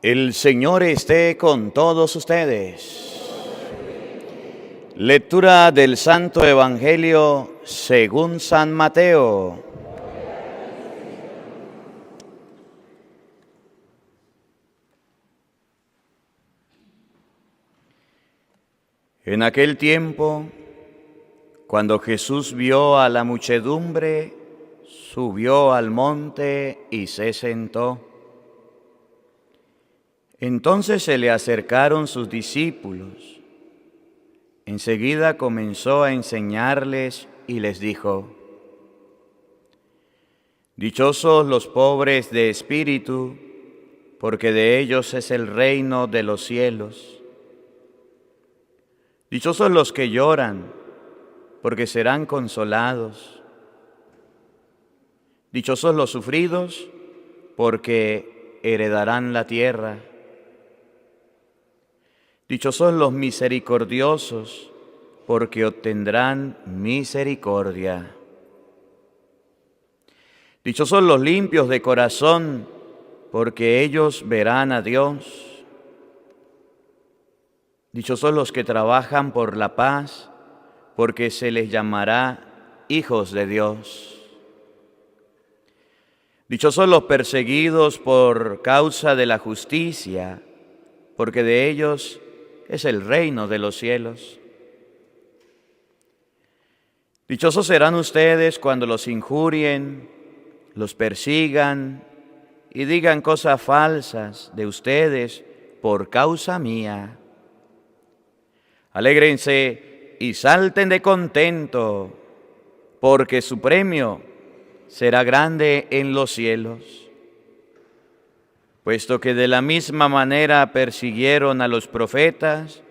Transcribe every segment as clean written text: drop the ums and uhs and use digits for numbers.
El Señor esté con todos ustedes. Lectura del Santo Evangelio según San Mateo. En aquel tiempo, cuando Jesús vio a la muchedumbre, subió al monte y se sentó. Entonces se le acercaron sus discípulos. Enseguida comenzó a enseñarles y les dijo: Dichosos los pobres de espíritu, porque de ellos es el reino de los cielos. Dichosos los que lloran, porque serán consolados. Dichosos los sufridos, porque heredarán la tierra. Dichosos los misericordiosos, porque obtendrán misericordia. Dichosos los limpios de corazón, porque ellos verán a Dios. Dichosos los que trabajan por la paz, porque se les llamará hijos de Dios. Dichosos los perseguidos por causa de la justicia, porque de ellos es el reino de los cielos. Dichosos serán ustedes cuando los injurien, los persigan y digan cosas falsas de ustedes por causa mía. Alégrense y salten de contento, porque su premio será grande en los cielos. Puesto que de la misma manera persiguieron a los profetas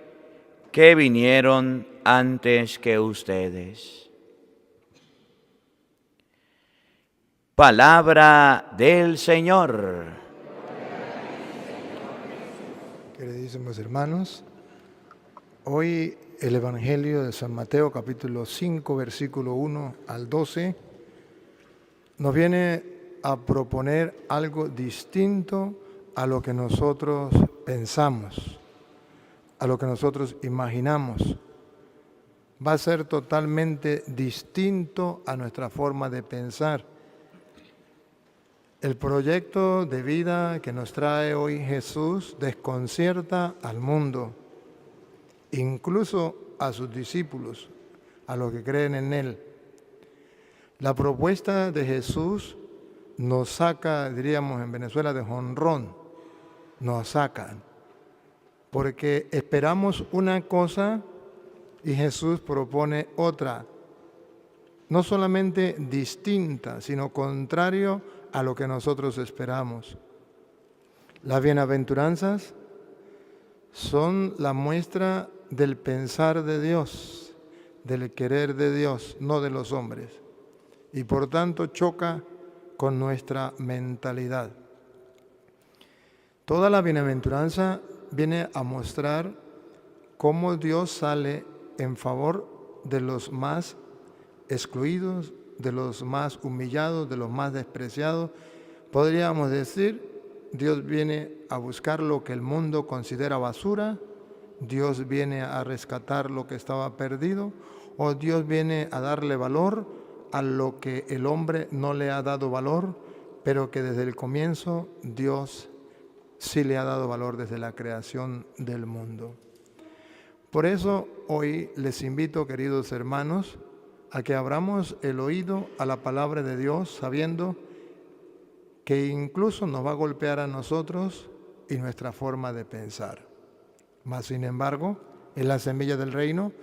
que vinieron antes que ustedes. Palabra del Señor. Queridísimos hermanos, hoy el Evangelio de San Mateo, capítulo 5, versículo 1 al 12, nos viene a proponer algo distinto a lo que nosotros pensamos, a lo que nosotros imaginamos. Va a ser totalmente distinto a nuestra forma de pensar. El proyecto de vida que nos trae hoy Jesús desconcierta al mundo, incluso a sus discípulos, a los que creen en Él. La propuesta de Jesús nos saca, diríamos en Venezuela, de jonrón, nos sacan, porque esperamos una cosa y Jesús propone otra, no solamente distinta, sino contrario a lo que nosotros esperamos. Las bienaventuranzas son la muestra del pensar de Dios, del querer de Dios, no de los hombres, y por tanto choca con nuestra mentalidad. Toda la bienaventuranza viene a mostrar cómo Dios sale en favor de los más excluidos, de los más humillados, de los más despreciados. Podríamos decir, Dios viene a buscar lo que el mundo considera basura, Dios viene a rescatar lo que estaba perdido, o Dios viene a darle valor a lo que el hombre no le ha dado valor, pero que desde el comienzo Dios sí le ha dado valor desde la creación del mundo. Por eso hoy les invito, queridos hermanos, a que abramos el oído a la palabra de Dios, sabiendo que incluso nos va a golpear a nosotros y nuestra forma de pensar. Mas, sin embargo, es la semilla del reino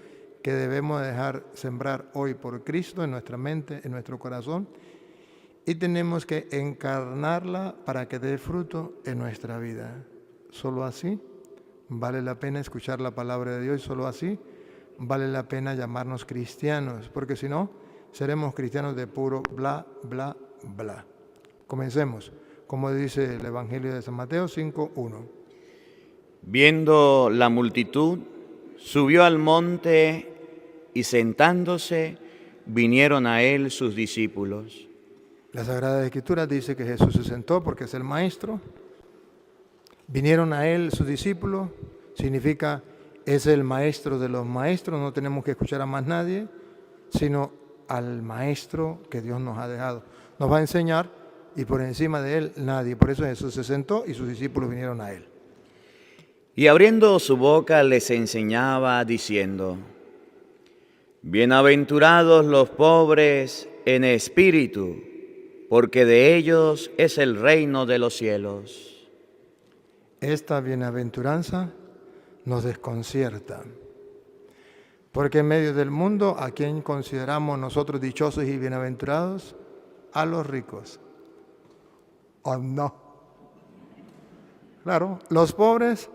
que debemos dejar sembrar hoy por Cristo en nuestra mente, en nuestro corazón, y tenemos que encarnarla para que dé fruto en nuestra vida. Solo así vale la pena escuchar la palabra de Dios, y solo así vale la pena llamarnos cristianos, porque si no, seremos cristianos de puro bla, bla, bla. Comencemos, como dice el Evangelio de San Mateo 5:1. Viendo la multitud, subió al monte y sentándose, vinieron a él sus discípulos. La Sagrada Escritura dice que Jesús se sentó porque es el Maestro, Vinieron a él sus discípulos, significa es el maestro de los maestros, no tenemos que escuchar a más nadie, sino al maestro que Dios nos ha dejado. Nos va a enseñar y por encima de él nadie. Por eso Jesús se sentó y sus discípulos vinieron a él. Y abriendo su boca les enseñaba diciendo: Bienaventurados los pobres en espíritu, porque de ellos es el reino de los cielos. Esta bienaventuranza nos desconcierta, porque en medio del mundo, ¿a quién consideramos nosotros dichosos y bienaventurados? A los ricos. ¿O no? Claro, los pobres,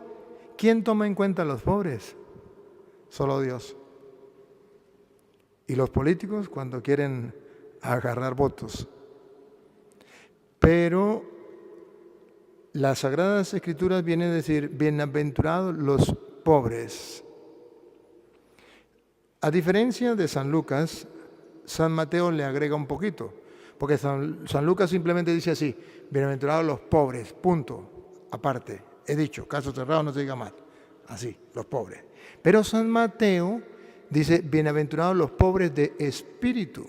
¿quién toma en cuenta a los pobres? Solo Dios. Y los políticos cuando quieren agarrar votos. Pero las Sagradas Escrituras vienen a decir, bienaventurados los pobres. A diferencia de San Lucas, San Mateo le agrega un poquito, porque San Lucas simplemente dice así, bienaventurados los pobres, punto, aparte. He dicho, caso cerrado, no se diga más. Así, los pobres. Pero San Mateo dice, bienaventurados los pobres de espíritu,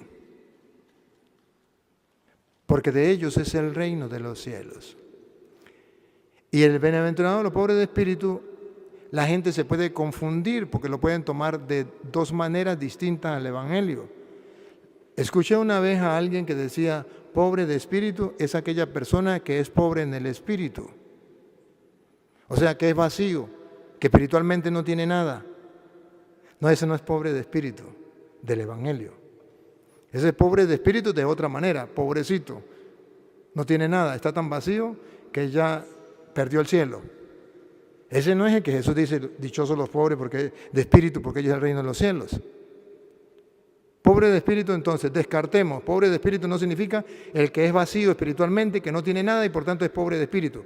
porque de ellos es el reino de los cielos. Y el bienaventurado de los pobres de espíritu, la gente se puede confundir porque lo pueden tomar de dos maneras distintas al Evangelio. Escuché una vez a alguien que decía, pobre de espíritu es aquella persona que es pobre en el espíritu. O sea, que es vacío, que espiritualmente no tiene nada. No, ese no es pobre de espíritu del Evangelio. Ese es pobre de espíritu de otra manera, pobrecito. No tiene nada, está tan vacío que ya perdió el cielo. Ese no es el que Jesús dice, dichosos los pobres porque, de espíritu, porque ellos es el reino de los cielos. Pobre de espíritu, entonces, descartemos. Pobre de espíritu no significa el que es vacío espiritualmente, que no tiene nada y por tanto es pobre de espíritu.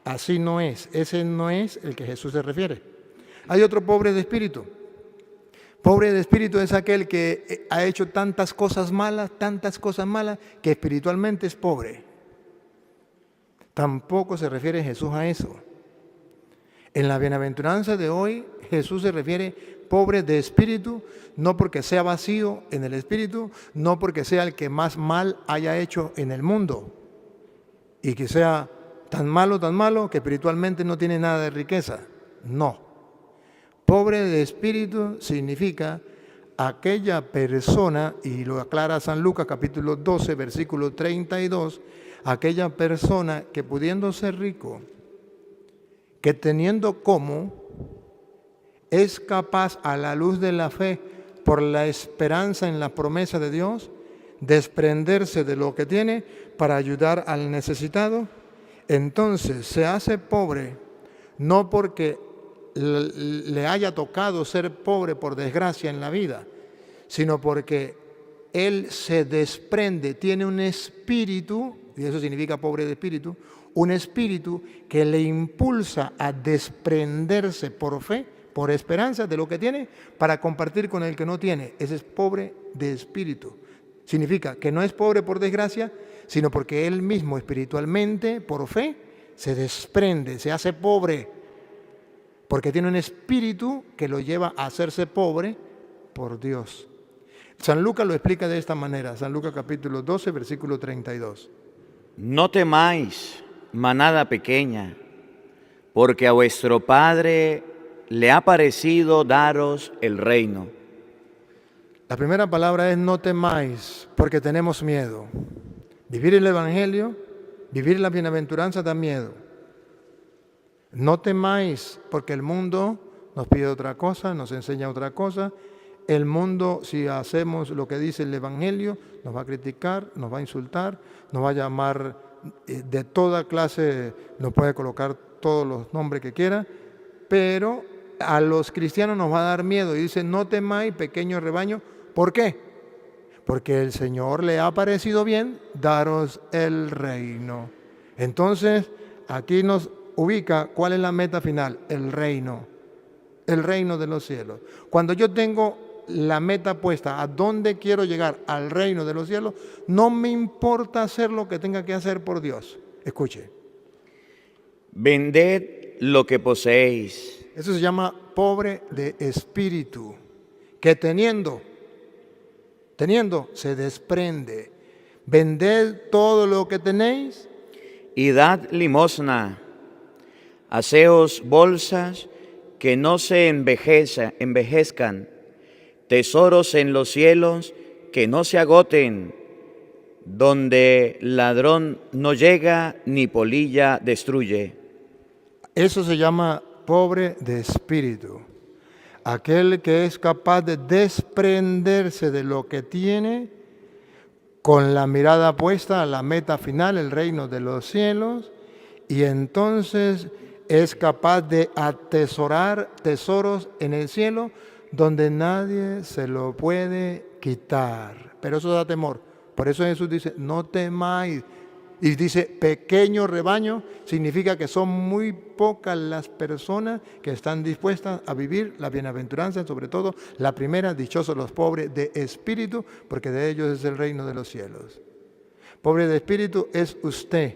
Así no es. Ese no es el que Jesús se refiere. Hay otro pobre de espíritu. Pobre de espíritu es aquel que ha hecho tantas cosas malas, que espiritualmente es pobre. Tampoco se refiere Jesús a eso. En la bienaventuranza de hoy, Jesús se refiere pobre de espíritu, no porque sea vacío en el espíritu, no porque sea el que más mal haya hecho en el mundo y que sea tan malo, que espiritualmente no tiene nada de riqueza. No. Pobre de espíritu significa aquella persona, y lo aclara San Lucas capítulo 12, versículo 32, aquella persona que pudiendo ser rico, que teniendo como, es capaz a la luz de la fe, por la esperanza en la promesa de Dios, desprenderse de lo que tiene para ayudar al necesitado. Entonces se hace pobre no porque le haya tocado ser pobre por desgracia en la vida, sino porque él se desprende, tiene un espíritu, y eso significa pobre de espíritu, un espíritu que le impulsa a desprenderse por fe, por esperanza de lo que tiene, para compartir con el que no tiene. Ese es pobre de espíritu. Significa que no es pobre por desgracia, sino porque él mismo espiritualmente, por fe, se desprende, se hace pobre, porque tiene un espíritu que lo lleva a hacerse pobre por Dios. San Lucas lo explica de esta manera, San Lucas capítulo 12, versículo 32. No temáis, manada pequeña, porque a vuestro Padre le ha parecido daros el reino. La primera palabra es no temáis, porque tenemos miedo. Vivir el Evangelio, vivir la bienaventuranza da miedo. No temáis, porque el mundo nos pide otra cosa, nos enseña otra cosa. El mundo, si hacemos lo que dice el Evangelio, nos va a criticar, nos va a insultar, nos va a llamar de toda clase, nos puede colocar todos los nombres que quiera, pero a los cristianos nos va a dar miedo. Y dice, no temáis, pequeño rebaño. ¿Por qué? Porque el Señor le ha parecido bien daros el reino. Entonces, aquí nos ubica cuál es la meta final, el reino de los cielos. Cuando yo tengo la meta puesta, a dónde quiero llegar, al reino de los cielos, no me importa hacer lo que tenga que hacer por Dios. Escuche. vended lo que poseéis. Eso se llama pobre de espíritu, que teniendo, se desprende. Vended todo lo que tenéis. Y dad limosna. Haceos bolsas que no se envejezcan, tesoros en los cielos que no se agoten, donde ladrón no llega ni polilla destruye. Eso se llama pobre de espíritu. Aquel que es capaz de desprenderse de lo que tiene con la mirada puesta a la meta final, el reino de los cielos, y entonces es capaz de atesorar tesoros en el cielo donde nadie se lo puede quitar. Pero eso da temor. Por eso Jesús dice, no temáis. Y dice, pequeño rebaño, significa que son muy pocas las personas que están dispuestas a vivir la bienaventuranza, sobre todo la primera, dichosos los pobres de espíritu, porque de ellos es el reino de los cielos. Pobre de espíritu es usted,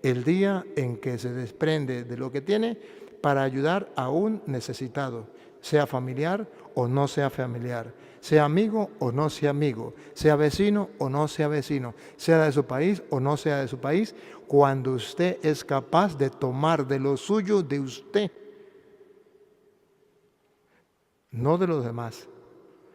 el día en que se desprende de lo que tiene para ayudar a un necesitado, sea familiar o no sea familiar, sea amigo o no sea amigo, sea vecino o no sea vecino, sea de su país o no sea de su país, cuando usted es capaz de tomar de lo suyo de usted, no de los demás.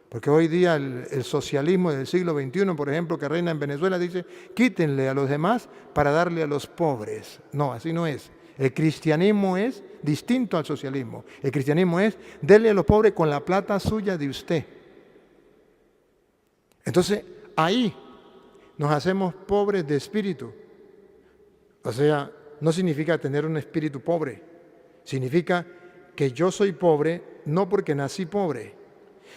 Porque hoy día el socialismo del siglo XXI, por ejemplo, que reina en Venezuela, dice, quítenle a los demás para darle a los pobres. No, así no es. El cristianismo es distinto al socialismo. El cristianismo es, denle a los pobres con la plata suya de usted. Entonces, ahí nos hacemos pobres de espíritu. O sea, no significa tener un espíritu pobre. Significa que yo soy pobre no porque nací pobre,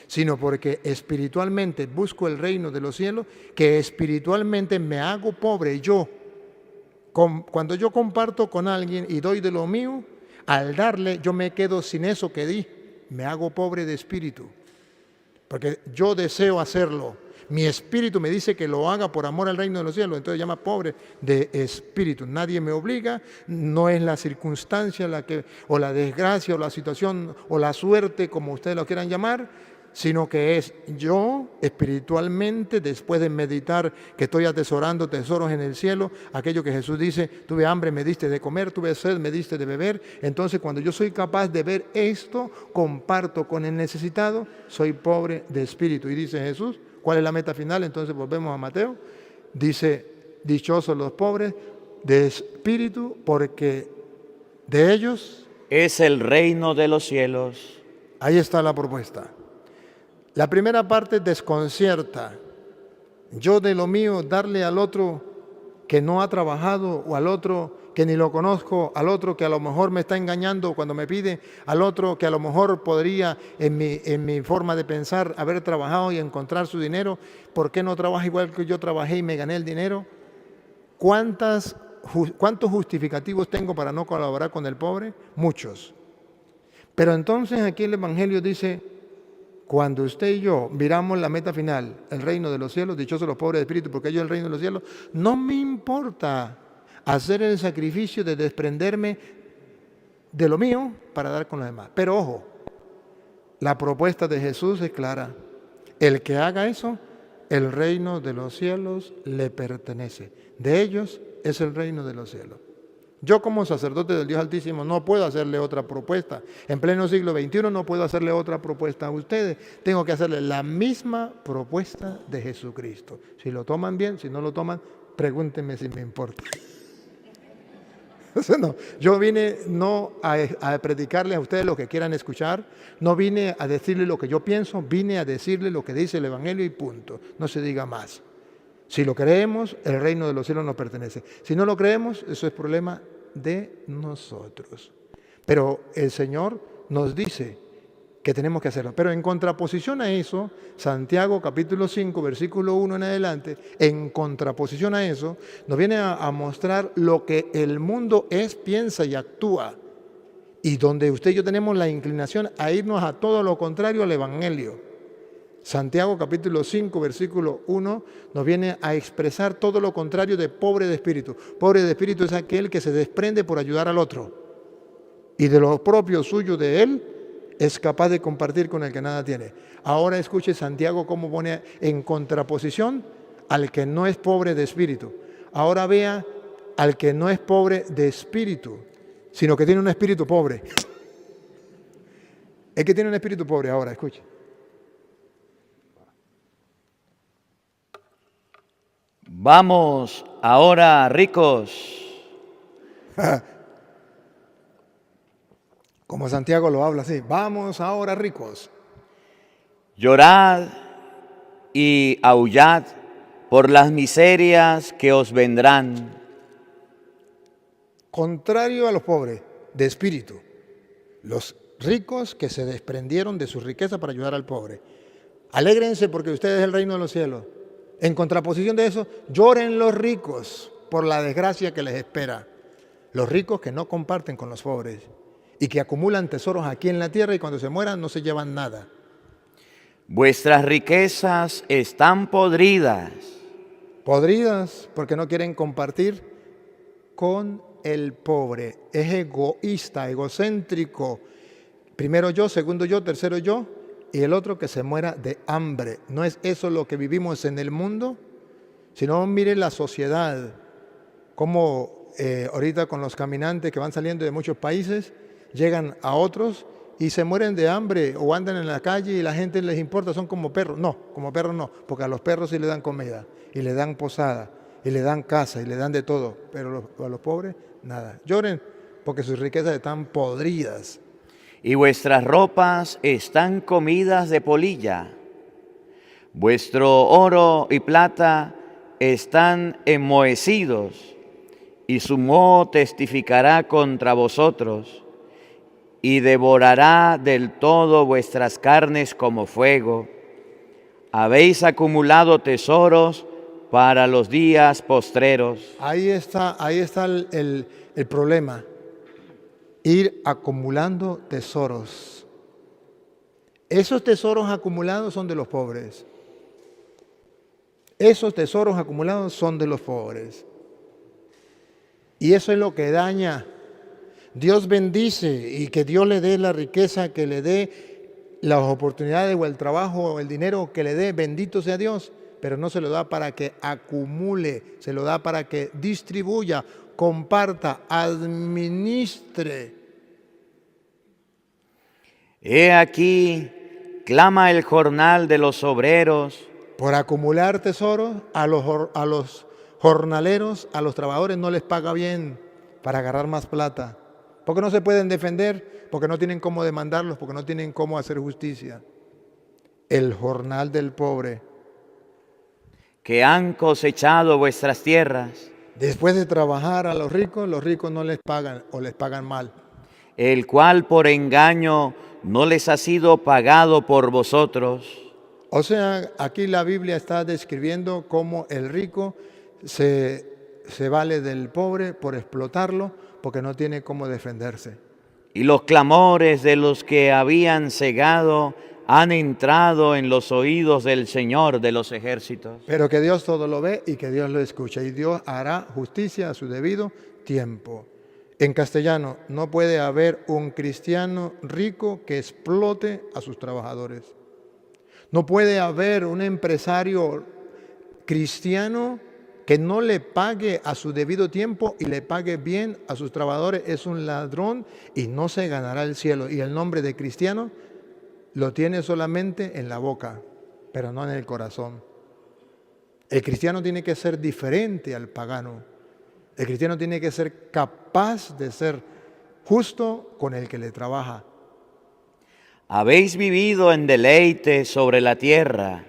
sino porque espiritualmente busco el reino de los cielos, que espiritualmente me hago pobre yo. Cuando yo comparto con alguien y doy de lo mío, al darle yo me quedo sin eso que di, me hago pobre de espíritu, porque yo deseo hacerlo. Mi espíritu me dice que lo haga por amor al reino de los cielos, entonces llama pobre de espíritu. Nadie me obliga, no es la circunstancia o la desgracia o la situación o la suerte, como ustedes lo quieran llamar, sino que es yo espiritualmente, después de meditar que estoy atesorando tesoros en el cielo, aquello que Jesús dice, tuve hambre, me diste de comer, tuve sed, me diste de beber. Entonces cuando yo soy capaz de ver esto, comparto con el necesitado, soy pobre de espíritu. Y dice Jesús, ¿cuál es la meta final? Entonces volvemos a Mateo, dice, dichosos los pobres de espíritu, porque de ellos es el reino de los cielos. Ahí está la propuesta. La primera parte desconcierta. Yo de lo mío darle al otro que no ha trabajado, o al otro que ni lo conozco, al otro que a lo mejor me está engañando cuando me pide, al otro que a lo mejor podría en mi forma de pensar haber trabajado y encontrar su dinero. ¿Por qué no trabaja igual que yo trabajé y me gané el dinero? ¿Cuántos justificativos tengo para no colaborar con el pobre? Muchos. Pero entonces aquí el Evangelio dice, cuando usted y yo miramos la meta final, el reino de los cielos, dichosos los pobres de espíritu, porque ellos el reino de los cielos, no me importa hacer el sacrificio de desprenderme de lo mío para dar con los demás. Pero ojo, la propuesta de Jesús es clara. El que haga eso, el reino de los cielos le pertenece. De ellos es el reino de los cielos. Yo como sacerdote del Dios Altísimo no puedo hacerle otra propuesta. En pleno siglo XXI no puedo hacerle otra propuesta a ustedes. Tengo que hacerle la misma propuesta de Jesucristo. Si lo toman bien, si no lo toman, pregúntenme si me importa. No, yo vine no a predicarles a ustedes lo que quieran escuchar, no vine a decirles lo que yo pienso, vine a decirles lo que dice el Evangelio y punto. No se diga más. Si lo creemos, el reino de los cielos nos pertenece. Si no lo creemos, eso es problema de nosotros. Pero el Señor nos dice que tenemos que hacerlo. Pero en contraposición a eso, Santiago capítulo 5, versículo 1 en adelante, en contraposición a eso, nos viene a mostrar lo que el mundo es, piensa y actúa. Y donde usted y yo tenemos la inclinación a irnos a todo lo contrario al Evangelio. Santiago capítulo 5, versículo 1, nos viene a expresar todo lo contrario de pobre de espíritu. Pobre de espíritu es aquel que se desprende por ayudar al otro. Y de lo propio suyo de él, es capaz de compartir con el que nada tiene. Ahora escuche Santiago cómo pone en contraposición al que no es pobre de espíritu. Ahora vea al que no es pobre de espíritu, sino que tiene un espíritu pobre. El que tiene un espíritu pobre, ahora escuche. Vamos ahora, ricos. Como Santiago lo habla así, vamos ahora ricos. Llorad y aullad por las miserias que os vendrán. Contrario a los pobres de espíritu, los ricos que se desprendieron de su riqueza para ayudar al pobre. Alégrense porque ustedes es el reino de los cielos. En contraposición de eso, lloren los ricos por la desgracia que les espera. Los ricos que no comparten con los pobres y que acumulan tesoros aquí en la tierra y cuando se mueran no se llevan nada. Vuestras riquezas están podridas. Podridas porque no quieren compartir con el pobre. Es egoísta, egocéntrico. Primero yo, segundo yo, tercero yo. Y el otro que se muera de hambre. ¿No es eso lo que vivimos en el mundo? Si no, mire la sociedad, como ahorita con los caminantes que van saliendo de muchos países, llegan a otros y se mueren de hambre o andan en la calle y la gente les importa, son como perros. No, como perros no, porque a los perros sí le dan comida y le dan posada y le dan casa y le dan de todo, pero a los pobres nada. Lloren porque sus riquezas están podridas. Y vuestras ropas están comidas de polilla. Vuestro oro y plata están enmohecidos, y su moho testificará contra vosotros, y devorará del todo vuestras carnes como fuego. Habéis acumulado tesoros para los días postreros. Ahí está el problema. Ir acumulando tesoros. Esos tesoros acumulados son de los pobres. Esos tesoros acumulados son de los pobres. Y eso es lo que daña. Dios bendice y que Dios le dé la riqueza, que le dé las oportunidades o el trabajo o el dinero que le dé, bendito sea Dios, pero no se lo da para que acumule, se lo da para que distribuya, comparta, administre. He aquí, clama el jornal de los obreros. Por acumular tesoros, a los jornaleros, a los trabajadores no les paga bien para agarrar más plata. Porque no se pueden defender, porque no tienen cómo demandarlos, porque no tienen cómo hacer justicia. El jornal del pobre. Que han cosechado vuestras tierras. Después de trabajar a los ricos no les pagan o les pagan mal. El cual por engaño no les ha sido pagado por vosotros. O sea, aquí la Biblia está describiendo cómo el rico se vale del pobre por explotarlo, porque no tiene cómo defenderse. Y los clamores de los que habían cegado han entrado en los oídos del Señor de los ejércitos. Pero que Dios todo lo ve y que Dios lo escucha, y Dios hará justicia a su debido tiempo. En castellano, no puede haber un cristiano rico que explote a sus trabajadores. No puede haber un empresario cristiano que no le pague a su debido tiempo y le pague bien a sus trabajadores. Es un ladrón y no se ganará el cielo. Y el nombre de cristiano lo tiene solamente en la boca, pero no en el corazón. El cristiano tiene que ser diferente al pagano. El cristiano tiene que ser capaz de ser justo con el que le trabaja. Habéis vivido en deleite sobre la tierra.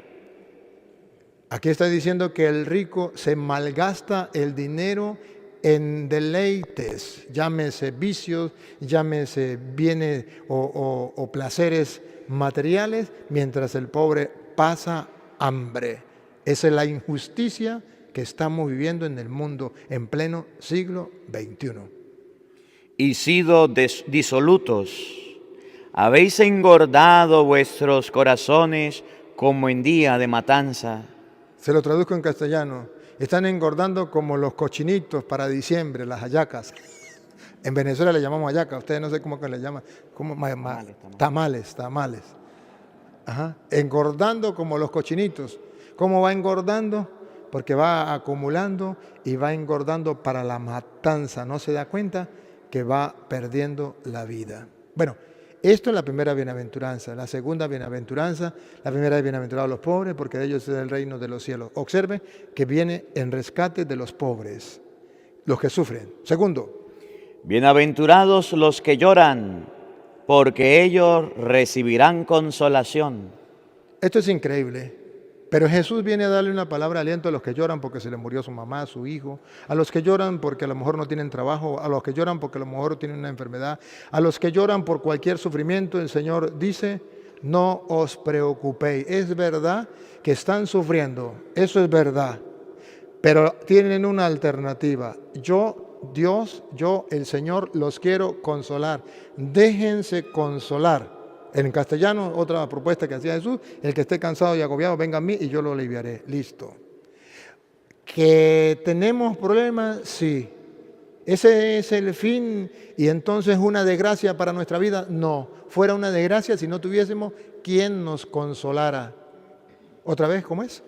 Aquí está diciendo que el rico se malgasta el dinero en deleites, llámese vicios, llámese bienes o placeres materiales, mientras el pobre pasa hambre. Esa es la injusticia que estamos viviendo en el mundo en pleno siglo XXI. Y sido disolutos. Habéis engordado vuestros corazones como en día de matanza. Se lo traduzco en castellano. Están engordando como los cochinitos para diciembre, las hallacas. En Venezuela le llamamos hallaca, ustedes no sé cómo que le llaman. Tamales. Ajá. Engordando como los cochinitos. ¿Cómo va engordando? Porque va acumulando y va engordando para la matanza. No se da cuenta que va perdiendo la vida. Bueno, esto es la primera bienaventuranza. La segunda bienaventuranza, la primera es bienaventurados los pobres, porque de ellos es el reino de los cielos. Observe que viene en rescate de los pobres, los que sufren. Segundo, Bienaventurados los que lloran, porque ellos recibirán consolación. esto es increíble, pero Jesús viene a darle una palabra de aliento a los que lloran porque se le murió su mamá, su hijo, a los que lloran porque a lo mejor no tienen trabajo, a los que lloran porque a lo mejor tienen una enfermedad, a los que lloran por cualquier sufrimiento. El Señor dice, no os preocupéis. Es verdad que están sufriendo, eso es verdad, pero tienen una alternativa. Dios, el Señor, los quiero consolar. Déjense consolar. En castellano, otra propuesta que hacía Jesús, el que esté cansado y agobiado, venga a mí y yo lo aliviaré. Listo. ¿Que tenemos problemas? Sí. ¿Ese es el fin y entonces una desgracia para nuestra vida? No. Fuera una desgracia si no tuviésemos quien nos consolara. ¿Otra vez cómo es?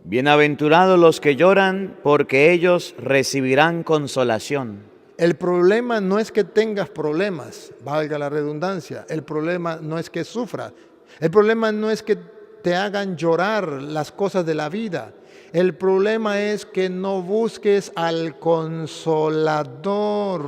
Bienaventurados los que lloran, porque ellos recibirán consolación. El problema no es que tengas problemas, valga la redundancia. El problema no es que sufras. El problema no es que te hagan llorar las cosas de la vida. El problema es que no busques al Consolador,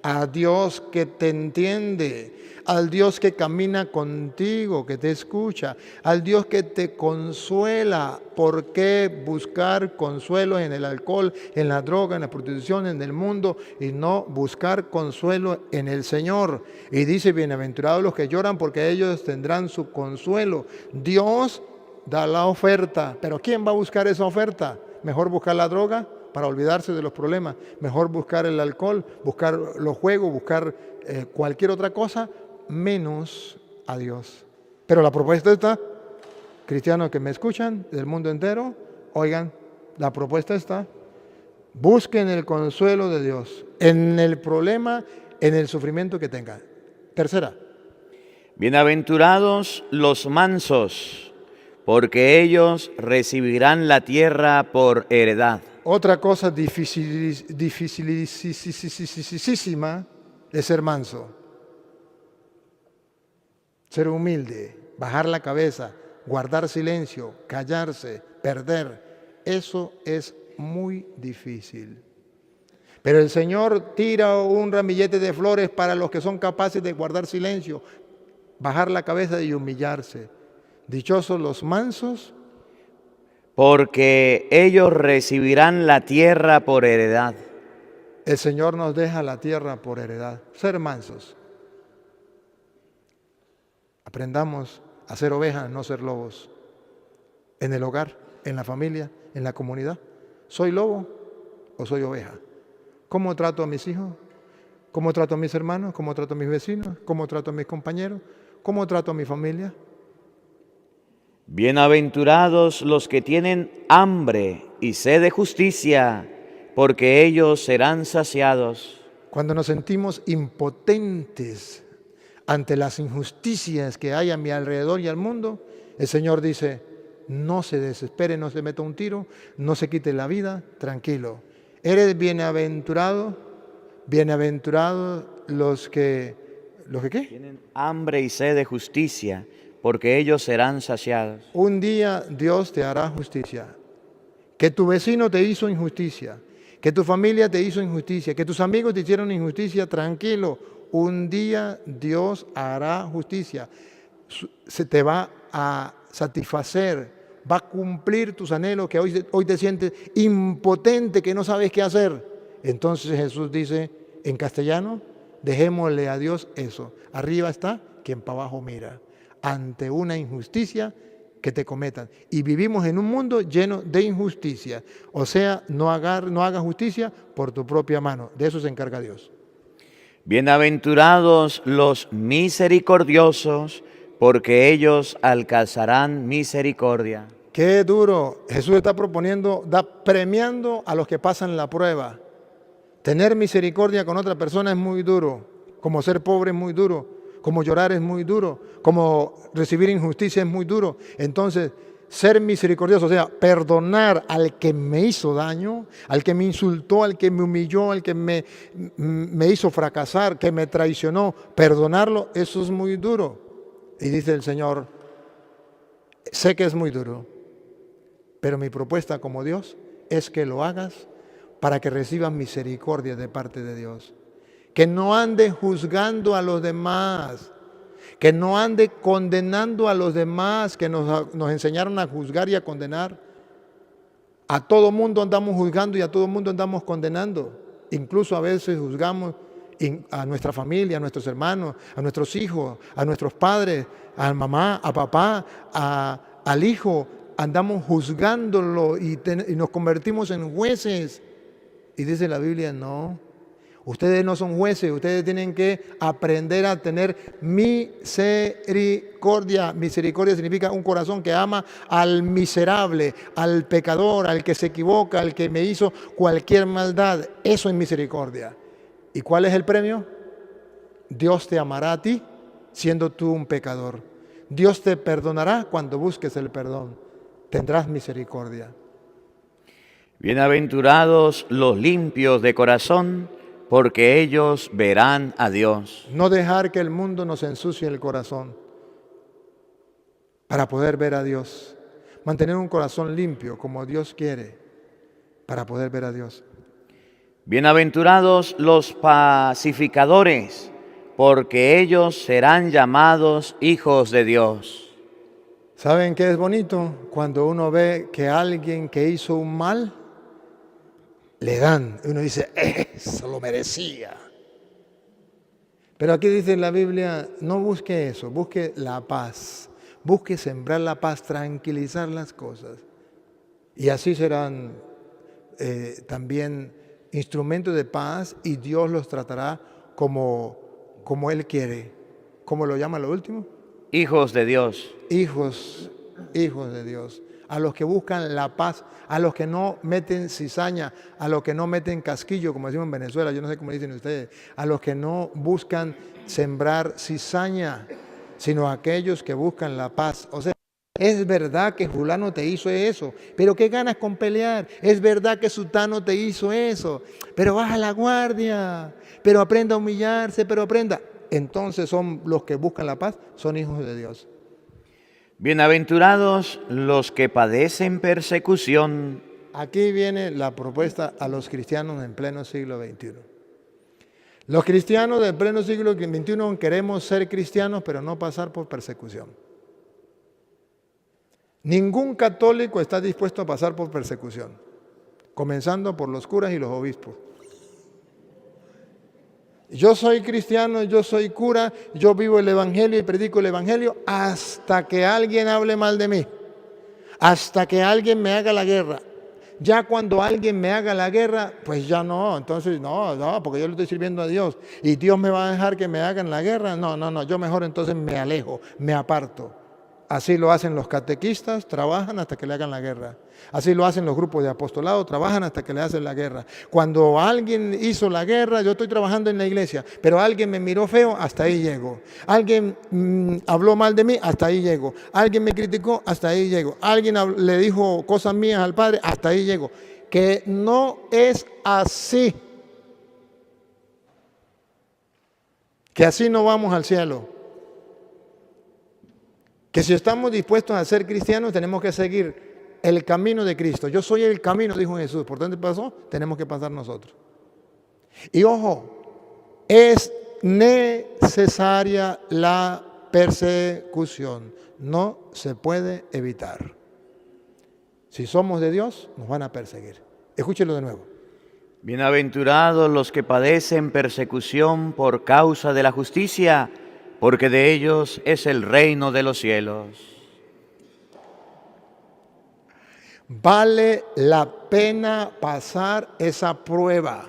a Dios que te entiende, al Dios que camina contigo, que te escucha, al Dios que te consuela. ¿Por qué buscar consuelo en el alcohol, en la droga, en la prostitución, en el mundo, y no buscar consuelo en el Señor? Y dice, bienaventurados los que lloran, porque ellos tendrán su consuelo. Dios da la oferta, pero ¿quién va a buscar esa oferta? Mejor buscar la droga para olvidarse de los problemas, mejor buscar el alcohol, buscar los juegos, buscar cualquier otra cosa, menos a Dios. Pero la propuesta está, cristianos que me escuchan del mundo entero, oigan, la propuesta está, busquen el consuelo de Dios en el problema, en el sufrimiento que tengan. Tercera, Bienaventurados los mansos, porque ellos recibirán la tierra por heredad. otra cosa dificilísima es ser manso. Ser humilde, bajar la cabeza, guardar silencio, callarse, perder. Eso es muy difícil. Pero el Señor tira un ramillete de flores para los que son capaces de guardar silencio, bajar la cabeza y humillarse. Dichosos los mansos, porque ellos recibirán la tierra por heredad. el Señor nos deja la tierra por heredad. Ser mansos. Aprendamos a ser ovejas, no ser lobos. En el hogar, en la familia, en la comunidad. ¿Soy lobo o soy oveja? ¿Cómo trato a mis hijos? ¿Cómo trato a mis hermanos? ¿Cómo trato a mis vecinos? ¿Cómo trato a mis compañeros? ¿Cómo trato a mi familia? Bienaventurados los que tienen hambre y sed de justicia, porque ellos serán saciados. Cuando nos sentimos impotentes ante las injusticias que hay a mi alrededor y al mundo, el Señor dice, no se desespere, no se meta un tiro, no se quite la vida, tranquilo. Eres bienaventurado, bienaventurados los que ¿qué? Tienen hambre y sed de justicia, porque ellos serán saciados. Un día Dios te hará justicia. Que tu vecino te hizo injusticia, que tu familia te hizo injusticia, que tus amigos te hicieron injusticia, tranquilo. Un día Dios hará justicia. Se te va a satisfacer, va a cumplir tus anhelos que hoy te sientes impotente, que no sabes qué hacer. Entonces Jesús dice en castellano, dejémosle a Dios eso. Arriba está quien para abajo mira. Ante una injusticia que te cometan. Y vivimos en un mundo lleno de injusticia. O sea, no hagas justicia por tu propia mano. De eso se encarga Dios. Bienaventurados los misericordiosos, porque ellos alcanzarán misericordia. Qué duro. Jesús está proponiendo, premiando a los que pasan la prueba. Tener misericordia con otra persona es muy duro. Como ser pobre es muy duro. Como llorar es muy duro. Como recibir injusticia es muy duro. Entonces, ser misericordioso, o sea, perdonar al que me hizo daño, al que me insultó, al que me humilló, al que me hizo fracasar, que me traicionó, perdonarlo, eso es muy duro. Y dice el Señor, sé que es muy duro, pero mi propuesta como Dios es que lo hagas para que recibas misericordia de parte de Dios. Que no ande juzgando a los demás, que no ande condenando a los demás, que nos enseñaron a juzgar y a condenar. A todo mundo andamos juzgando y a todo mundo andamos condenando. Incluso a veces juzgamos a nuestra familia, a nuestros hermanos, a nuestros hijos, a nuestros padres, a mamá, a papá, al hijo. Andamos juzgándolo y nos convertimos en jueces. Y dice la Biblia, no. Ustedes no son jueces, ustedes tienen que aprender a tener misericordia. Misericordia significa un corazón que ama al miserable, al pecador, al que se equivoca, al que me hizo cualquier maldad. Eso es misericordia. ¿Y cuál es el premio? Dios te amará a ti siendo tú un pecador. Dios te perdonará cuando busques el perdón. Tendrás misericordia. Bienaventurados los limpios de corazón, porque ellos verán a Dios. No dejar que el mundo nos ensucie el corazón para poder ver a Dios. Mantener un corazón limpio como Dios quiere para poder ver a Dios. Bienaventurados los pacificadores, porque ellos serán llamados hijos de Dios. ¿Saben qué es bonito? Cuando uno ve que alguien que hizo un mal, le dan. Uno dice, eso lo merecía. Pero aquí dice en la Biblia, no busque eso, busque la paz. Busque sembrar la paz, tranquilizar las cosas. Y así serán también instrumentos de paz y Dios los tratará como Él quiere. ¿Cómo lo llama lo último? Hijos de Dios. Hijos de Dios. A los que buscan la paz, a los que no meten cizaña, a los que no meten casquillo, como decimos en Venezuela, yo no sé cómo dicen ustedes, a los que no buscan sembrar cizaña, sino a aquellos que buscan la paz. O sea, es verdad que fulano te hizo eso, pero ¿qué ganas con pelear? Es verdad que sutano te hizo eso, pero baja la guardia, pero aprenda a humillarse, pero aprenda. Entonces son los que buscan la paz, son hijos de Dios. Bienaventurados los que padecen persecución. Aquí viene la propuesta a los cristianos en pleno siglo XXI. Los cristianos del pleno siglo XXI queremos ser cristianos, pero no pasar por persecución. Ningún católico está dispuesto a pasar por persecución, comenzando por los curas y los obispos. Yo soy cristiano, yo soy cura, yo vivo el Evangelio y predico el Evangelio hasta que alguien hable mal de mí, hasta que alguien me haga la guerra. Ya cuando alguien me haga la guerra, pues ya no, entonces no, porque yo le estoy sirviendo a Dios y Dios me va a dejar que me hagan la guerra. No, yo mejor entonces me alejo, me aparto. Así lo hacen los catequistas, trabajan hasta que le hagan la guerra. Así lo hacen los grupos de apostolado, trabajan hasta que le hacen la guerra. Cuando alguien hizo la guerra, yo estoy trabajando en la iglesia, pero alguien me miró feo, hasta ahí llego. Alguien habló mal de mí, hasta ahí llego. Alguien me criticó, hasta ahí llego. Alguien le dijo cosas mías al Padre, hasta ahí llego. Que no es así. Que así no vamos al cielo. Que si estamos dispuestos a ser cristianos, tenemos que seguir el camino de Cristo. Yo soy el camino, dijo Jesús. ¿Por dónde pasó? Tenemos que pasar nosotros. Y ojo, es necesaria la persecución. No se puede evitar. Si somos de Dios, nos van a perseguir. Escúchelo de nuevo. Bienaventurados los que padecen persecución por causa de la justicia, porque de ellos es el reino de los cielos. Vale la pena pasar esa prueba.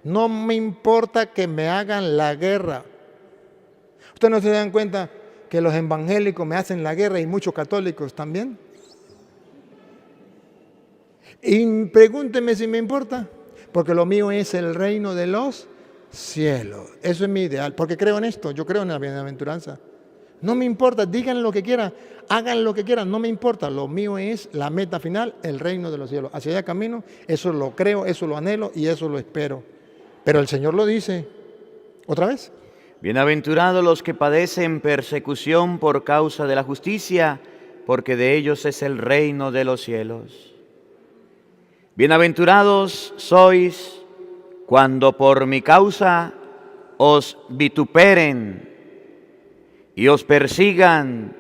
No me importa que me hagan la guerra. Ustedes no se dan cuenta que los evangélicos me hacen la guerra y muchos católicos también. Y pregúnteme si me importa, porque lo mío es el reino de los cielos. Eso es mi ideal, porque creo en esto, yo creo en la bienaventuranza. No me importa, digan lo que quieran, hagan lo que quieran, no me importa. Lo mío es la meta final, el reino de los cielos. Hacia allá camino, eso lo creo, eso lo anhelo y eso lo espero. Pero el Señor lo dice. ¿Otra vez? Bienaventurados los que padecen persecución por causa de la justicia, porque de ellos es el reino de los cielos. Bienaventurados sois cuando por mi causa os vituperen y os persigan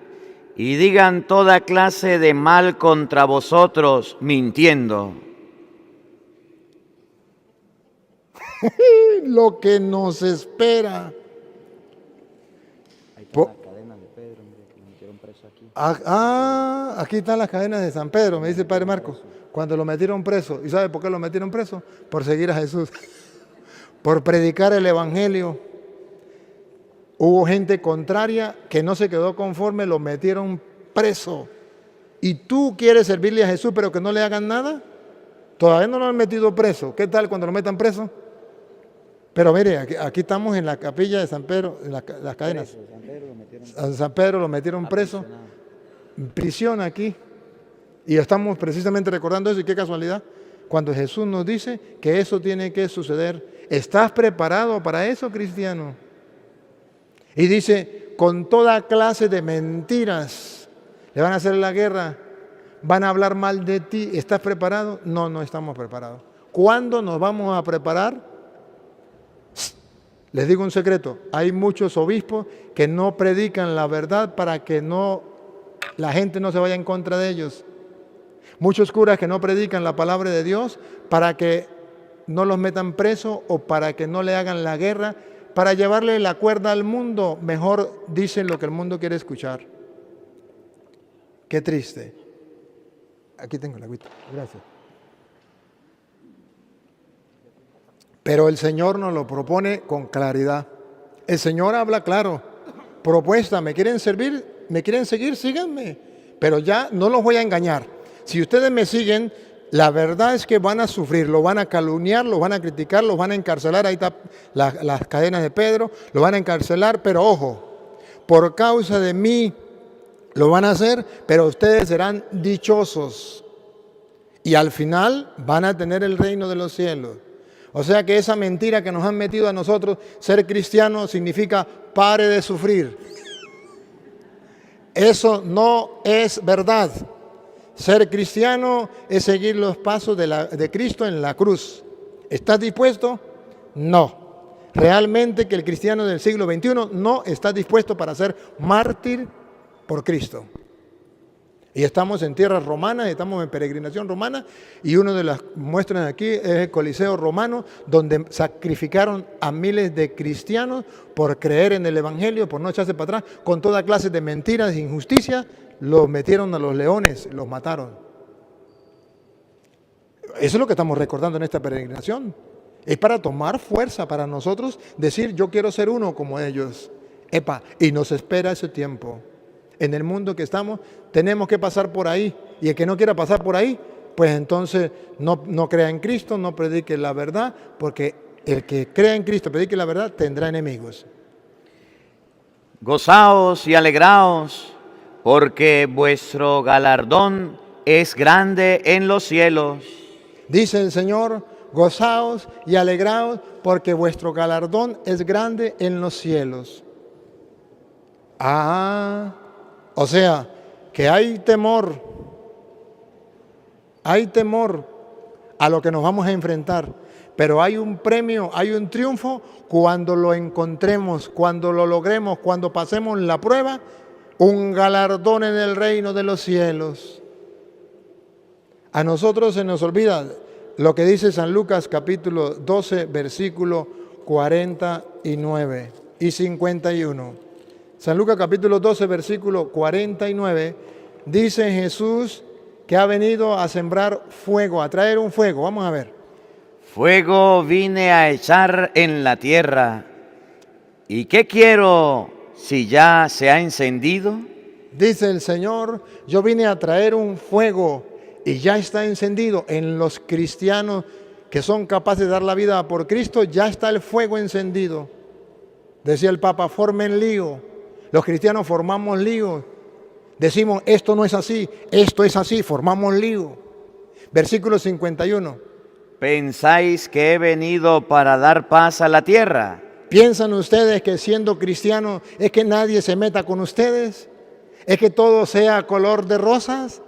y digan toda clase de mal contra vosotros, mintiendo. Lo que nos espera. Ahí están las cadenas de Pedro, mire, que lo metieron preso aquí. Aquí están las cadenas de San Pedro, me dice el Padre Marcos, cuando lo metieron preso. ¿Y sabe por qué lo metieron preso? Por seguir a Jesús, por predicar el Evangelio. Hubo gente contraria que no se quedó conforme, lo metieron preso. ¿Y tú quieres servirle a Jesús pero que no le hagan nada? Todavía no lo han metido preso. ¿Qué tal cuando lo metan preso? Pero mire, aquí estamos en la capilla de San Pedro, en las cadenas. A San Pedro lo metieron preso, en prisión aquí. Y estamos precisamente recordando eso, y qué casualidad, cuando Jesús nos dice que eso tiene que suceder. ¿Estás preparado para eso, cristiano? Y dice, con toda clase de mentiras, le van a hacer la guerra, van a hablar mal de ti. ¿Estás preparado? No, no estamos preparados. ¿Cuándo nos vamos a preparar? Les digo un secreto, hay muchos obispos que no predican la verdad para que la gente no se vaya en contra de ellos. Muchos curas que no predican la palabra de Dios para que no los metan presos o para que no le hagan la guerra, para llevarle la cuerda al mundo. Mejor dicen lo que el mundo quiere escuchar. Qué triste. Aquí tengo la agüita, gracias. Pero el Señor nos lo propone con claridad. El Señor habla claro. Propuesta, ¿me quieren servir? ¿Me quieren seguir? Síganme. Pero ya no los voy a engañar. Si ustedes me siguen, la verdad es que van a sufrir, lo van a calumniar, lo van a criticar, los van a encarcelar. Ahí están las cadenas de Pedro, lo van a encarcelar, pero ojo, por causa de mí lo van a hacer, pero ustedes serán dichosos. Y al final van a tener el reino de los cielos. O sea que esa mentira que nos han metido a nosotros, ser cristiano significa pare de sufrir. Eso no es verdad. Ser cristiano es seguir los pasos de Cristo en la cruz. ¿Estás dispuesto? No. Realmente que el cristiano del siglo XXI no está dispuesto para ser mártir por Cristo. Y estamos en tierras romanas, estamos en peregrinación romana, y una de las muestras aquí es el Coliseo romano, donde sacrificaron a miles de cristianos por creer en el Evangelio, por no echarse para atrás, con toda clase de mentiras e injusticias, los metieron a los leones, los mataron. Eso es lo que estamos recordando en esta peregrinación. Es para tomar fuerza para nosotros, decir yo quiero ser uno como ellos. Y nos espera ese tiempo. En el mundo que estamos, tenemos que pasar por ahí. Y el que no quiera pasar por ahí, pues entonces no crea en Cristo, no predique la verdad, porque el que crea en Cristo, predique la verdad, tendrá enemigos. Gozaos y alegraos, porque vuestro galardón es grande en los cielos. Dice el Señor, gozaos y alegraos, porque vuestro galardón es grande en los cielos. O sea, que hay temor a lo que nos vamos a enfrentar, pero hay un premio, hay un triunfo cuando lo encontremos, cuando lo logremos, cuando pasemos la prueba, un galardón en el reino de los cielos. A nosotros se nos olvida lo que dice San Lucas capítulo 12, versículo 49 y 51. San Lucas capítulo 12, versículo 49, dice Jesús que ha venido a sembrar fuego, a traer un fuego. Vamos a ver. Fuego vine a echar en la tierra. ¿Y qué quiero si ya se ha encendido? Dice el Señor, yo vine a traer un fuego y ya está encendido. En los cristianos que son capaces de dar la vida por Cristo, ya está el fuego encendido. Decía el Papa, formen lío. Los cristianos formamos lío. Decimos, esto no es así, esto es así, formamos lío. Versículo 51. ¿Pensáis que he venido para dar paz a la tierra? ¿Piensan ustedes que siendo cristianos es que nadie se meta con ustedes? ¿Es que todo sea color de rosas?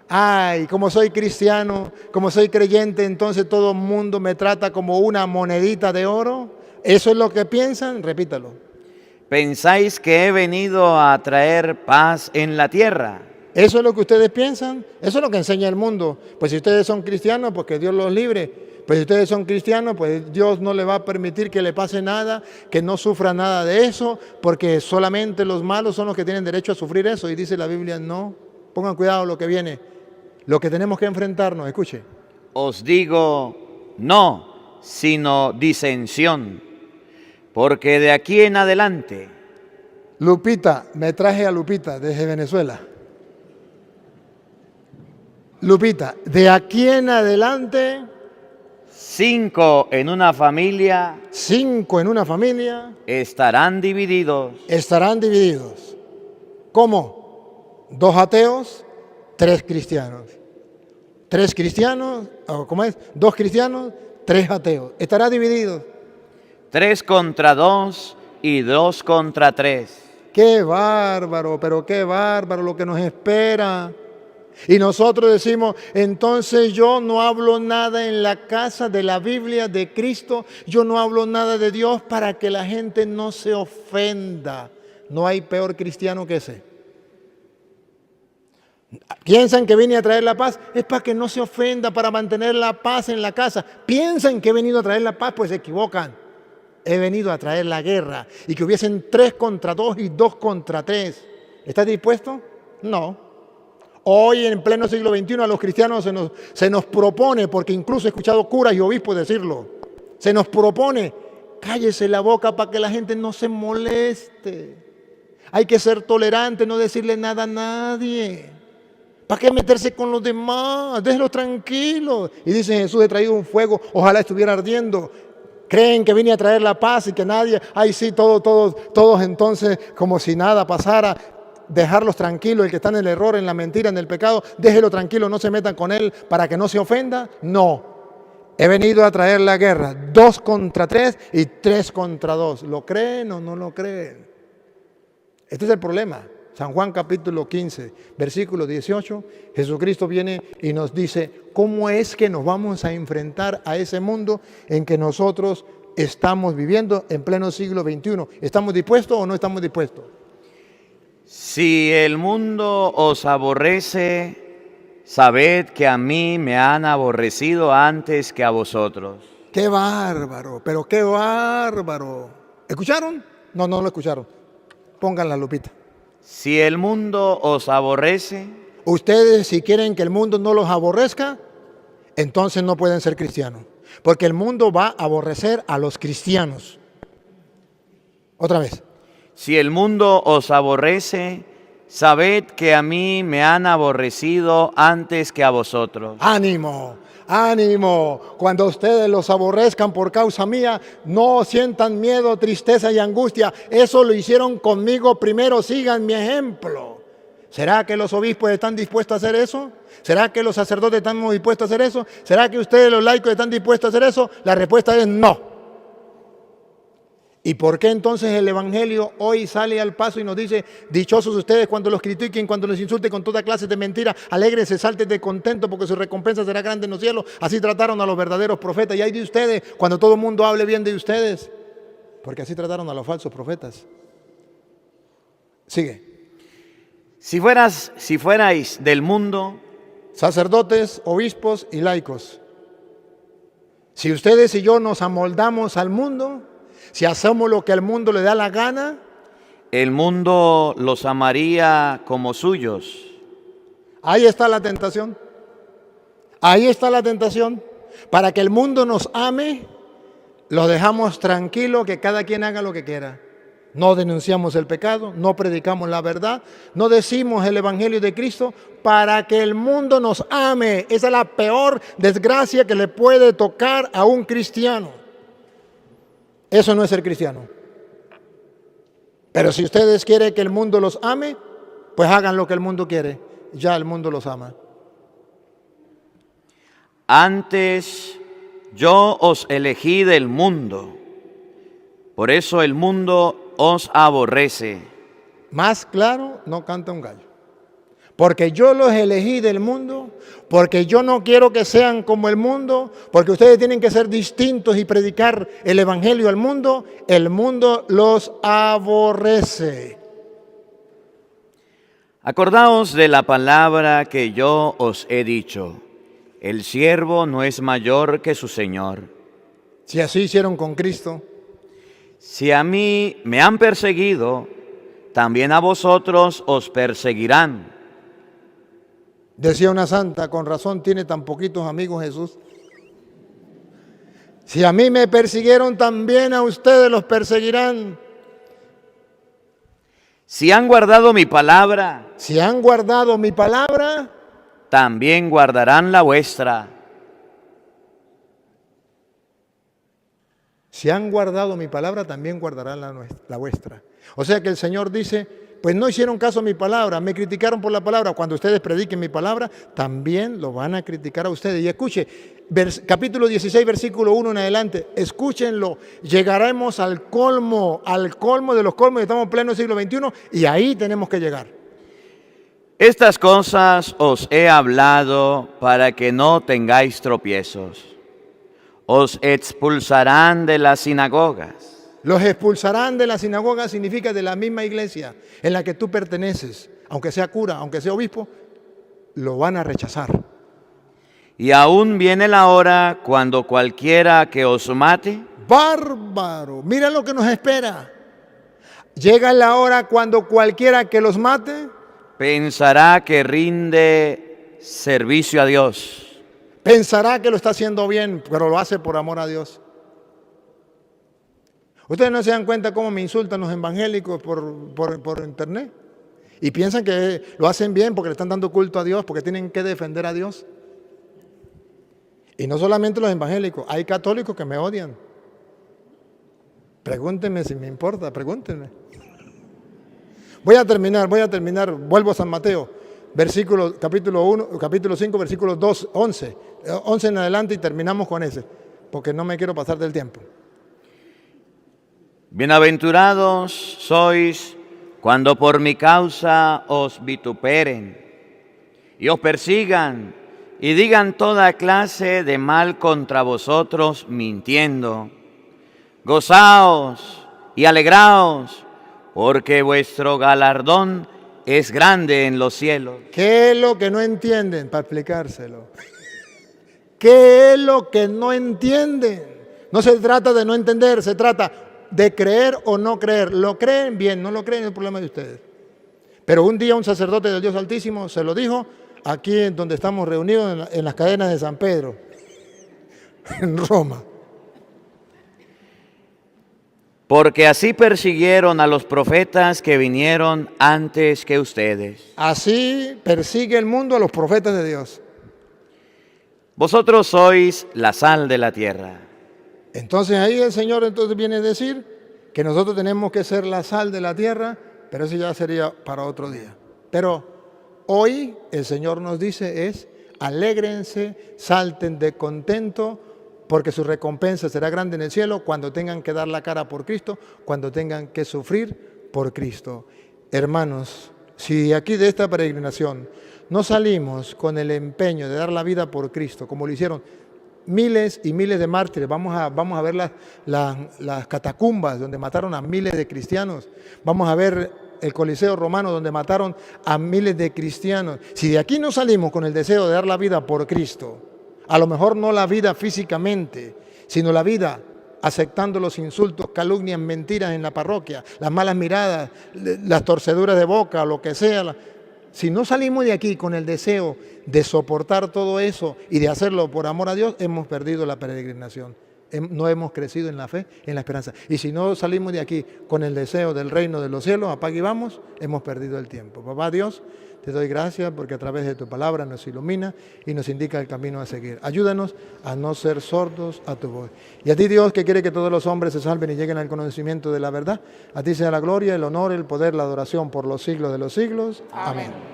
Ay, como soy cristiano, como soy creyente, entonces todo el mundo me trata como una monedita de oro. ¿Eso es lo que piensan? Repítalo. ¿Pensáis que he venido a traer paz en la tierra? ¿Eso es lo que ustedes piensan? Eso es lo que enseña el mundo. Pues si ustedes son cristianos, pues que Dios los libre. Pues si ustedes son cristianos, pues Dios no le va a permitir que le pase nada, que no sufra nada de eso, porque solamente los malos son los que tienen derecho a sufrir eso. Y dice la Biblia, no. Pongan cuidado lo que viene. Lo que tenemos que enfrentarnos, escuche. Os digo, no, sino disensión, porque de aquí en adelante... Lupita, me traje a Lupita desde Venezuela. Lupita, de aquí en adelante... 5 en una familia 5 en una familia estarán divididos. estarán divididos. ¿Cómo? 2 ateos, 3 cristianos. 3 cristianos, ¿cómo es? 2 cristianos, 3 ateos. Estará dividido. 3 contra 2 y 2 contra 3. ¡Qué bárbaro! Pero qué bárbaro lo que nos espera. Y nosotros decimos, entonces yo no hablo nada en la casa de la Biblia de Cristo, yo no hablo nada de Dios para que la gente no se ofenda. No hay peor cristiano que ese. Piensan que vine a traer la paz, es para que no se ofenda, para mantener la paz en la casa. Piensan que he venido a traer la paz, pues se equivocan. He venido a traer la guerra y que hubiesen 3 contra 2 y 2 contra 3. ¿Estás dispuesto? No. Hoy, en pleno siglo XXI, a los cristianos se nos propone, porque incluso he escuchado curas y obispos decirlo, se nos propone, cállese la boca para que la gente no se moleste. Hay que ser tolerante, no decirle nada a nadie. ¿Para qué meterse con los demás? Déjenlos tranquilos. Y dice Jesús, he traído un fuego, ojalá estuviera ardiendo. Creen que vine a traer la paz y que nadie, ay sí, todos entonces como si nada pasara. Dejarlos tranquilos, el que está en el error, en la mentira, en el pecado, déjelo tranquilo, no se metan con él para que no se ofenda. No, he venido a traer la guerra, 2 contra 3 y 3 contra 2. ¿Lo creen o no lo creen? Este es el problema. San Juan capítulo 15, versículo 18, Jesucristo viene y nos dice, ¿cómo es que nos vamos a enfrentar a ese mundo en que nosotros estamos viviendo en pleno siglo XXI? ¿Estamos dispuestos o no estamos dispuestos? Si el mundo os aborrece, sabed que a mí me han aborrecido antes que a vosotros. ¡Qué bárbaro! ¡Pero qué bárbaro! ¿Escucharon? No lo escucharon. Pongan la lupita. Si el mundo os aborrece, ustedes si quieren que el mundo no los aborrezca, entonces no pueden ser cristianos. Porque el mundo va a aborrecer a los cristianos. Otra vez. Si el mundo os aborrece, sabed que a mí me han aborrecido antes que a vosotros. ¡Ánimo! ¡Ánimo! Cuando ustedes los aborrezcan por causa mía, no sientan miedo, tristeza y angustia. Eso lo hicieron conmigo primero, sigan mi ejemplo. ¿Será que los obispos están dispuestos a hacer eso? ¿Será que los sacerdotes están dispuestos a hacer eso? ¿Será que ustedes los laicos están dispuestos a hacer eso? La respuesta es no. ¿Y por qué entonces el Evangelio hoy sale al paso y nos dice, dichosos ustedes cuando los critiquen, cuando los insulten con toda clase de mentiras, alégrense, salten de contento porque su recompensa será grande en los cielos? Así trataron a los verdaderos profetas. Y hay de ustedes cuando todo el mundo hable bien de ustedes, porque así trataron a los falsos profetas. Sigue. Si fuerais del mundo, sacerdotes, obispos y laicos, si ustedes y yo nos amoldamos al mundo, si hacemos lo que al mundo le da la gana, el mundo los amaría como suyos. Ahí está la tentación. Ahí está la tentación. Para que el mundo nos ame, los dejamos tranquilos, que cada quien haga lo que quiera. No denunciamos el pecado, no predicamos la verdad, no decimos el Evangelio de Cristo para que el mundo nos ame. Esa es la peor desgracia que le puede tocar a un cristiano. Eso no es ser cristiano. Pero si ustedes quieren que el mundo los ame, pues hagan lo que el mundo quiere. Ya el mundo los ama. Antes yo os elegí del mundo, por eso el mundo os aborrece. Más claro no canta un gallo. Porque yo los elegí del mundo, porque yo no quiero que sean como el mundo, porque ustedes tienen que ser distintos y predicar el Evangelio al mundo, el mundo los aborrece. Acordaos de la palabra que yo os he dicho, el siervo no es mayor que su Señor. Si así hicieron con Cristo, si a mí me han perseguido, también a vosotros os perseguirán. decía una santa, con razón tiene tan poquitos amigos Jesús. Si a mí me persiguieron, también a ustedes los perseguirán. Si han guardado mi palabra, Si han guardado mi palabra, también guardarán la vuestra. si han guardado mi palabra, también guardarán la vuestra. O sea que el Señor dice, pues no hicieron caso a mi palabra, me criticaron por la palabra. Cuando ustedes prediquen mi palabra, también lo van a criticar a ustedes. Y escuche, capítulo 16, versículo 1 en adelante, escúchenlo. Llegaremos al colmo de los colmos, estamos en pleno siglo XXI y ahí tenemos que llegar. Estas cosas os he hablado para que no tengáis tropiezos. Os expulsarán de las sinagogas. Los expulsarán de la sinagoga significa de la misma iglesia en la que tú perteneces, aunque sea cura, aunque sea obispo, lo van a rechazar. Y aún viene la hora cuando cualquiera que os mate, ¡Bárbaro! Mira lo que nos espera. Llega la hora cuando cualquiera que los mate pensará que rinde servicio a Dios. pensará que lo está haciendo bien, pero lo hace por amor a Dios. Ustedes no se dan cuenta cómo me insultan los evangélicos por internet y piensan que lo hacen bien porque le están dando culto a Dios, porque tienen que defender a Dios. Y no solamente los evangélicos, hay católicos que me odian. Pregúntenme si me importa, pregúntenme. Voy a terminar, vuelvo a San Mateo, capítulo 5, versículos 2, 11 en adelante y terminamos con ese, porque no me quiero pasar del tiempo. Bienaventurados sois cuando por mi causa os vituperen y os persigan y digan toda clase de mal contra vosotros mintiendo. Gozaos y alegraos, porque vuestro galardón es grande en los cielos. ¿Qué es lo que no entienden? Para explicárselo. ¿Qué es lo que no entienden? No se trata de no entender, se trata de creer o no creer. Lo creen bien, no lo creen, es el problema de ustedes. Pero un día un sacerdote del Dios Altísimo se lo dijo aquí en donde estamos reunidos en las cadenas de San Pedro, en Roma. Porque así persiguieron a los profetas que vinieron antes que ustedes. Así persigue el mundo a los profetas de Dios. Vosotros sois la sal de la tierra. Entonces ahí el Señor viene a decir que nosotros tenemos que ser la sal de la tierra, pero eso ya sería para otro día. Pero hoy el Señor nos dice alégrense, salten de contento, porque su recompensa será grande en el cielo cuando tengan que dar la cara por Cristo, cuando tengan que sufrir por Cristo. Hermanos, si aquí de esta peregrinación no salimos con el empeño de dar la vida por Cristo, como lo hicieron miles y miles de mártires, vamos a ver las catacumbas donde mataron a miles de cristianos, vamos a ver el Coliseo romano donde mataron a miles de cristianos. Si de aquí no salimos con el deseo de dar la vida por Cristo, a lo mejor no la vida físicamente, sino la vida aceptando los insultos, calumnias, mentiras en la parroquia, las malas miradas, las torceduras de boca, lo que sea. Si no salimos de aquí con el deseo de soportar todo eso y de hacerlo por amor a Dios, hemos perdido la peregrinación. no hemos crecido en la fe, en la esperanza. Y si no salimos de aquí con el deseo del reino de los cielos, apague y vamos, hemos perdido el tiempo. Papá Dios, te doy gracias porque a través de tu palabra nos ilumina y nos indica el camino a seguir. Ayúdanos a no ser sordos a tu voz. Y a ti, Dios, que quiere que todos los hombres se salven y lleguen al conocimiento de la verdad, a ti sea la gloria, el honor, el poder, la adoración por los siglos de los siglos. Amén.